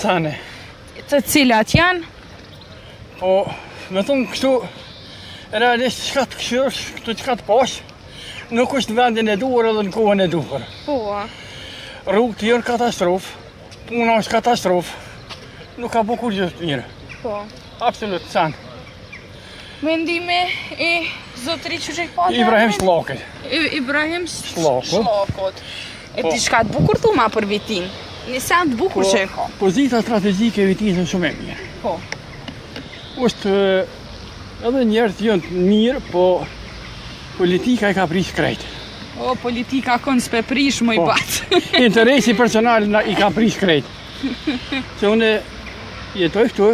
Tane. Të cilat janë? Po, me thonë kështu, realisht çka të këshysh, këtu çka të pash, nuk është në vendin e duhur edhe në kohën e duhur. Po. Rrugët janë katastrofë, puna është katastrofë, nuk ka bukur gjë të mirë. Po. Absolut, san. Mendime e zotëri që pa? Ibrahim Shllakët. Ibrahim Shllakët. E diçka të bukur thuma për vitin. Një sen të bukur që e ka. Pozita strategjike e vitit është shumë e mirë. Po. Është edhe njerëz janë të mirë, po politika e ka prish krejt. O, politika kënë s'pe prish më i batë. Interesi personal i ka prish krejt. Se une jetoj këtu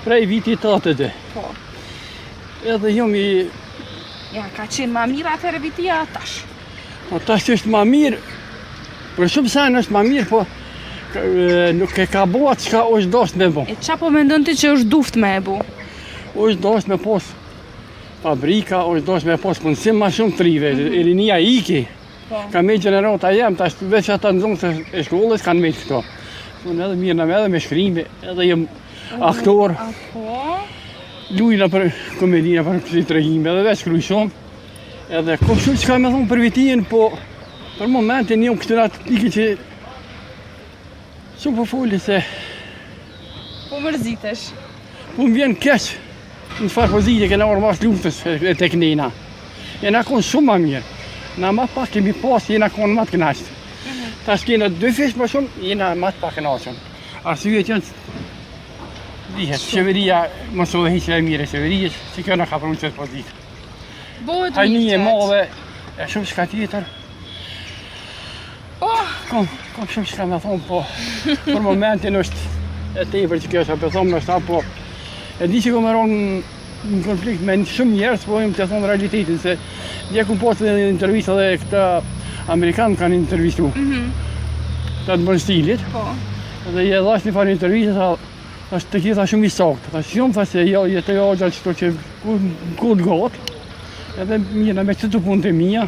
prej vitit 82. Po. Edhe jam i... Ja, ka qenë ma mirë atër vitia tash. Po tash është ma mirë, për shumë sen është ma mirë, po nuk e ka bo atë çka është dost me bo. E qa po mendon ti që është duft me e bu? është dost me pos fabrika, është dost me pos punësim ma shumë të rive, e rinia iki. Ka me gjenerata jem, tash veç ata nxënës e shkollës kanë me këto. Unë edhe mirë në edhe me shkrimi, edhe jem aktor. Lujna për komedina, për kësi të regjime, edhe veç kruj shumë. Edhe kom shumë që ka me thonë për vitin, po për momentin jam këtë natë piki që shumë po foli se... Po mërzitesh. Po më vjen keq në farë pozitje kena orë mas luftës e tek nena. Jena konë shumë ma mirë. Na ma pak kemi pas, jena konë ma të knaqët. Tash kena 2 fish ma shumë, jena ma të pak knaqën. Arsyet janë dihet, qeveria mësove hiqe e mire qeverijës, që kjo na ka prunë qëtë pozitë. Hajni e madhe, e shumë shka tjetër. Kom shumë shka me thonë, po për momentin është e tepër që kjo është për thonë nështë, po e di që kom e ronë në konflikt me shumë njerës, po im të thonë realitetin, se dje kom postë dhe intervjisa dhe këta Amerikanë kanë intervjistu, të të bërë stilit, dhe je dhash një farë intervjisa, është të gjitha shumë i saktë, ta shumë tha se jetë e agja qëto që këtë gatë, edhe mirë me qëtë punë të mija.